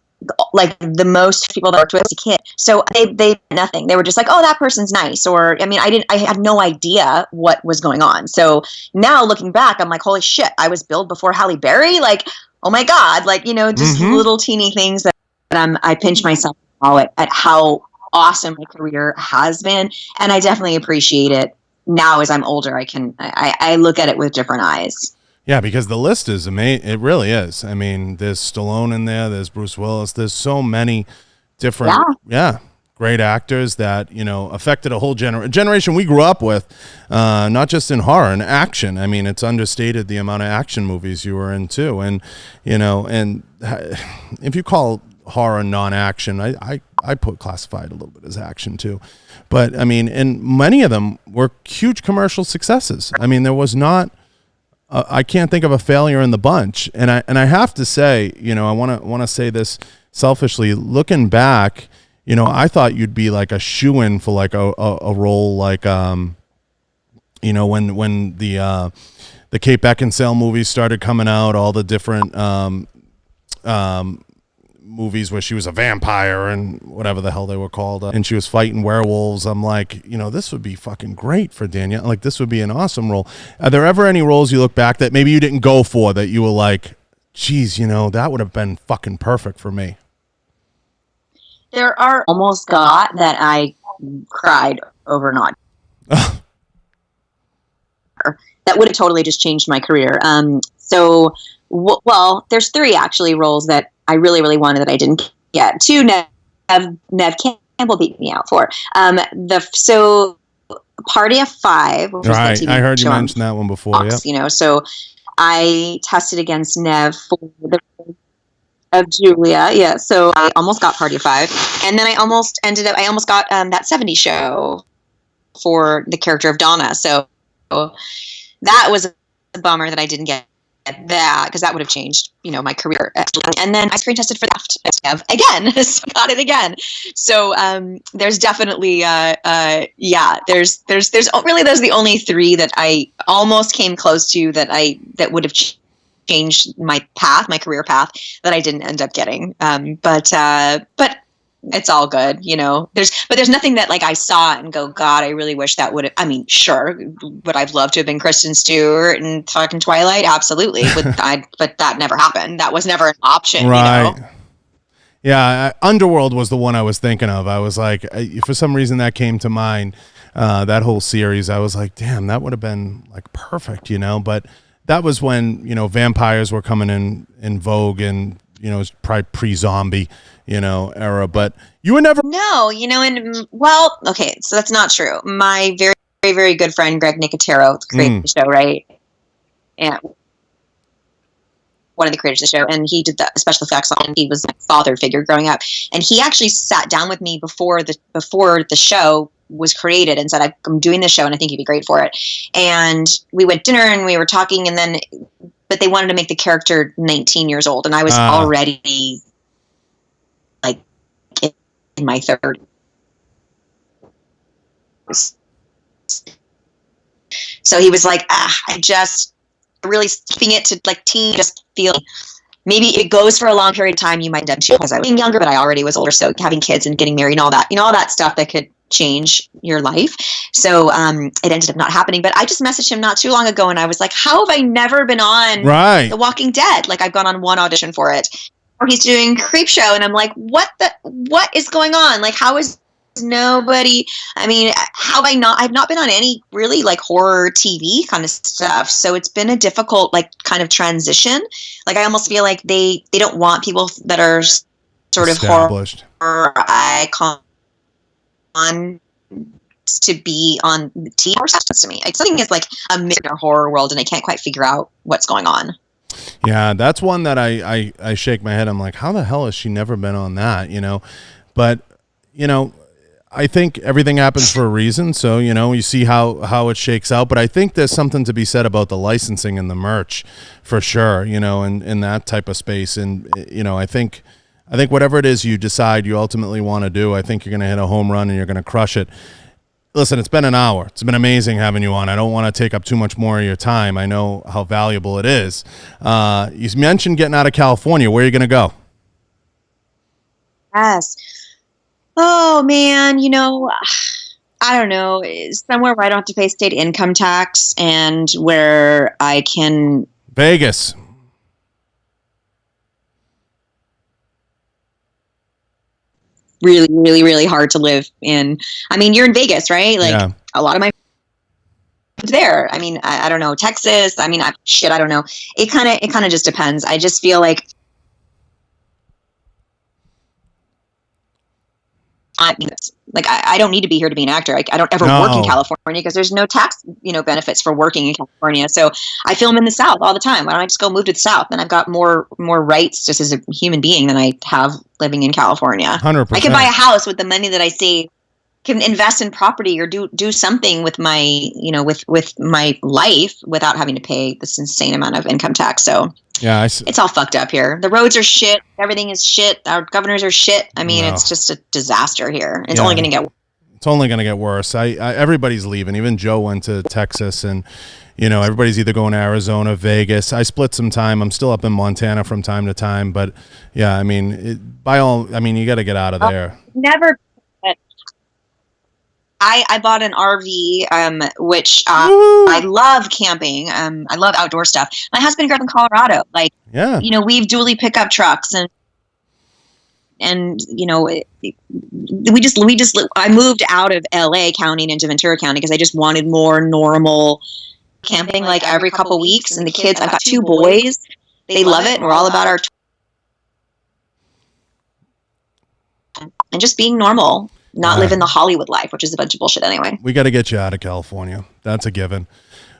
like the most people that I worked with as a kid. So they nothing. They were just like, oh, that person's nice. Or, I mean, I had no idea what was going on. So now looking back, I'm like, holy shit, I was billed before Halle Berry. Like, oh my God. Like, you know, just little teeny things that I pinch myself at how awesome my career has been. And I definitely appreciate it now as I'm older. I look at it with different eyes. Yeah, because the list is amazing. It really is. I mean, there's Stallone in there. There's Bruce Willis. There's so many different, great actors that, you know, affected a whole generation we grew up with, not just in horror and action. I mean, it's understated the amount of action movies you were in too. And, you know, and if you call horror non-action, I put classified a little bit as action too. But I mean, and many of them were huge commercial successes. I mean, there was not, I can't think of a failure in the bunch. And I have to say, you know, I want to say this selfishly, looking back, you know, I thought you'd be like a shoo-in for like a role like, you know, when the Kate Beckinsale movies started coming out, all the different movies where she was a vampire and whatever the hell they were called, and she was fighting werewolves. I'm like, you know, this would be fucking great for Danielle. Like, this would be an awesome role. Are there ever any roles you look back that maybe you didn't go for that you were like, geez, you know, that would have been fucking perfect for me? There are almost got that I cried over not. That would have totally just changed my career. Well, there's 3 actually roles that I really, really wanted that I didn't get. 2 Nev Campbell beat me out for. So Party of 5. Which right, was the TV I heard you show mention that one before. Yeah, you know, so I tested against Nev for the of Julia. Yeah, so I almost got Party of 5, and then I almost got that 70s show for the character of Donna. So that was a bummer that I didn't get that, because that would have changed, you know, my career. And then I screen tested for that again, so I got it again. So there's definitely there's really those are the only 3 that I almost came close to that would have changed my career path, that I didn't end up getting. But it's all good, you know. There's nothing that like I saw and go, God, I really wish that would have. I mean, sure, would I've loved to have been Kristen Stewart and fucking Twilight? Absolutely, but that never happened. That was never an option, right. you know. Yeah, Underworld was the one I was thinking of. I was like, for some reason that came to mind. That whole series, I was like, damn, that would have been like perfect, you know. But that was when, you know, vampires were coming in vogue, and you know, it was probably pre-zombie, you know, era. But you were never. No, you know, and well, okay, so that's not true. My very, very, very good friend Greg Nicotero created the show, right? And one of the creators of the show, and he did the special effects on. He was a father figure growing up, and he actually sat down with me before the show was created and said, I'm doing this show and I think you'd be great for it. And we went dinner and we were talking, and then but they wanted to make the character 19 years old, and I was already like in my 30s. So he was like, I just really keeping it to like teen, just feel maybe it goes for a long period of time. You might end up too, because I was younger, but I already was older. So having kids and getting married and all that, you know, all that stuff that could change your life. So it ended up not happening. But I just messaged him not too long ago, and I was like, how have I never been on The Walking Dead? Like I've gone on one audition for it. Or he's doing Creepshow, and I'm like, what is going on? Like, how is nobody? I mean, I've not been on any really like horror TV kind of stuff. So it's been a difficult like kind of transition. Like I almost feel like they don't want people that are sort of horror icons to be on TV or to me. It's something is like a mix in a horror world, and I can't quite figure out what's going on. Yeah, that's one that I shake my head. I'm like, how the hell has she never been on that? You know, but you know, I think everything happens for a reason. So, you know, you see how it shakes out. But I think there's something to be said about the licensing and the merch for sure, you know, in that type of space. And, you know, I think whatever it is you decide you ultimately want to do, I think you're going to hit a home run and you're going to crush it. Listen, it's been an hour. It's been amazing having you on. I don't want to take up too much more of your time. I know how valuable it is. You mentioned getting out of California. Where are you going to go? Yes. Oh, man, you know, I don't know, somewhere where I don't have to pay state income tax and where I can... Vegas. Really, really, really hard to live in. I mean, you're in Vegas, right? Like, a lot of my friends there. I mean, I don't know, Texas. I mean, I don't know. It kind of just depends. I just feel like I don't need to be here to be an actor. I don't ever work in California because there's no tax, you know, benefits for working in California. So I film in the South all the time. Why don't I just go move to the South? And I've got more rights just as a human being than I have living in California. 100%. I can buy a house with the money that I save, can invest in property or do something with my, you know, with my life without having to pay this insane amount of income tax. So yeah, it's all fucked up here. The roads are shit. Everything is shit. Our governors are shit. I mean, it's just a disaster here. It's only going to get worse. It's only going to get worse. Everybody's leaving. Even Joe went to Texas, and you know, everybody's either going to Arizona, Vegas. I split some time. I'm still up in Montana from time to time, but yeah, I mean, you got to get out of there. Never. I bought an RV, which I love camping. I love outdoor stuff. My husband grew up in Colorado. Like, you know, we've dually pickup trucks and you know, I moved out of LA County and into Ventura County because I just wanted more normal camping, like every couple weeks. And the kids, I've got 2 boys. They love it. And we're all about our and just being normal. Not living the Hollywood life, which is a bunch of bullshit anyway. We got to get you out of California. That's a given.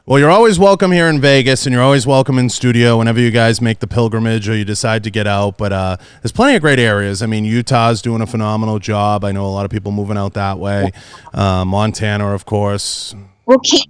Well, you're always welcome here in Vegas, and you're always welcome in studio whenever you guys make the pilgrimage or you decide to get out. But there's plenty of great areas. I mean, Utah's doing a phenomenal job. I know a lot of people moving out that way. Montana, of course. Well, Kane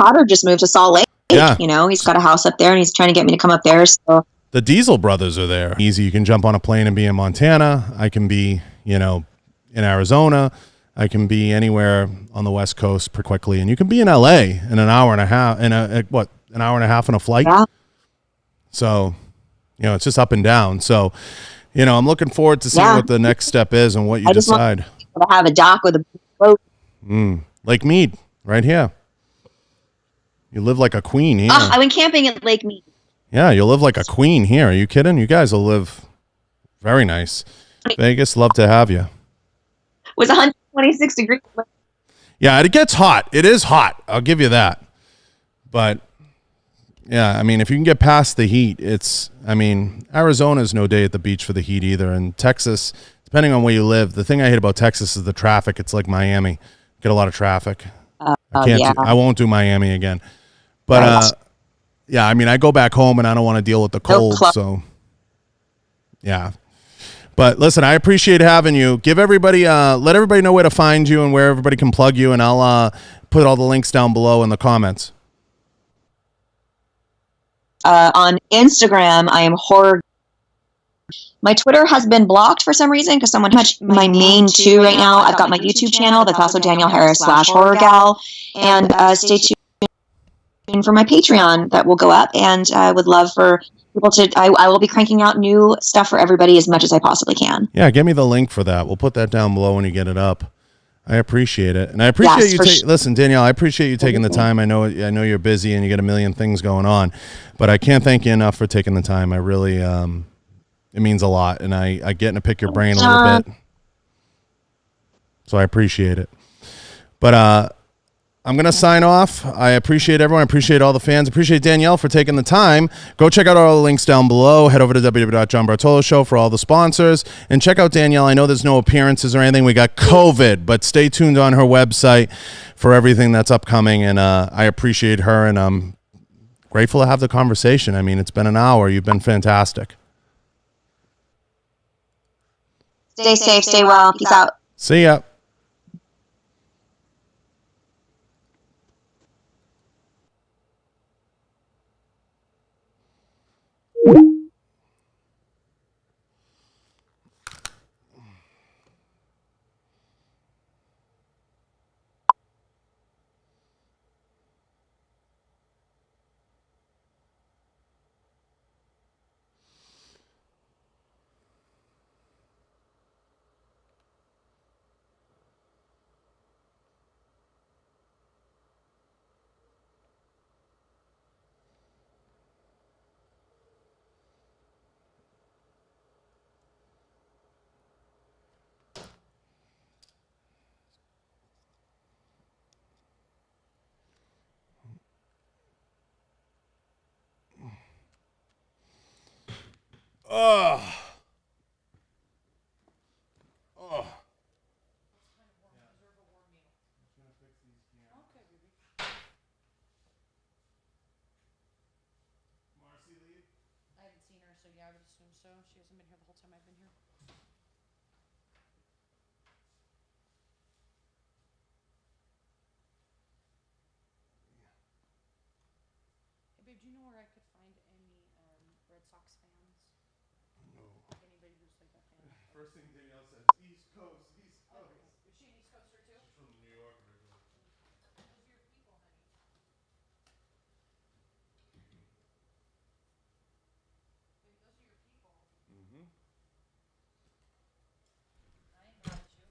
Hodder just moved to Salt Lake. Yeah. You know, he's got a house up there, and he's trying to get me to come up there. So the Diesel brothers are there. Easy. You can jump on a plane and be in Montana. I can be, you know, in Arizona. I can be anywhere on the West Coast pretty quickly, and you can be in LA in an hour and a half an hour and a half on a flight. Yeah. So, you know, it's just up and down. So I'm looking forward to seeing Yeah. what the next step is and what you I just want decide. to have a dock with a boat. Lake Mead, right here. You live like a queen here. Oh, I went camping at Lake Mead. Yeah, you'll live like a queen here. Are you kidding? You guys will live very nice. Vegas, love to have you. It was 126 degrees. Yeah, it gets hot. It is hot. I'll give you that. But yeah, I mean, if you can get past the heat, Arizona's no day at the beach for the heat either. And Texas, depending on where you live, the thing I hate about Texas is the traffic. It's like Miami. Get a lot of traffic. I won't do Miami again. But Right. yeah, I mean, I go back home and I don't want to deal with the cold. So yeah. But listen, I appreciate having you. Give everybody, let everybody know where to find you and where everybody can plug you, and I'll put all the links down below in the comments. On Instagram, I am horror. My Twitter has been blocked for some reason because someone touched my main two right now. I've got my YouTube channel that's also Danielle Harris /horror gal, and stay tuned for my Patreon that will go up. And I would love for people to. I will be cranking out new stuff for everybody as much as I possibly can. Yeah, give me the link for that. We'll put that down below when you get it up. I appreciate it, and I appreciate you. Listen, Danielle, I appreciate you taking the time. I know you're busy and you get a million things going on, but I can't thank you enough for taking the time. I really, it means a lot, and I get to pick your brain a little bit, so I appreciate it. But I'm going to sign off. I appreciate everyone. I appreciate all the fans. I appreciate Danielle for taking the time. Go check out all the links down below. Head over to www.johnbartoloshow for all the sponsors. And check out Danielle. I know there's no appearances or anything. We got COVID, but stay tuned on her website for everything that's upcoming. And I appreciate her, and I'm grateful to have the conversation. I mean, it's been an hour. You've been fantastic. Stay safe. Stay well. Peace out. See ya. I haven't seen her, so yeah, I would assume so. She hasn't been here the whole time I've been here. Hey, babe, do you know where I could find any Red Sox fans? Like anybody who's like a fan. First thing Danielle says, East Coast, East Coast. Is she an East Coaster too? She's from New York originally. Those are your people, honey. Baby, those are your people. Mm-hmm. I ain't mad at you.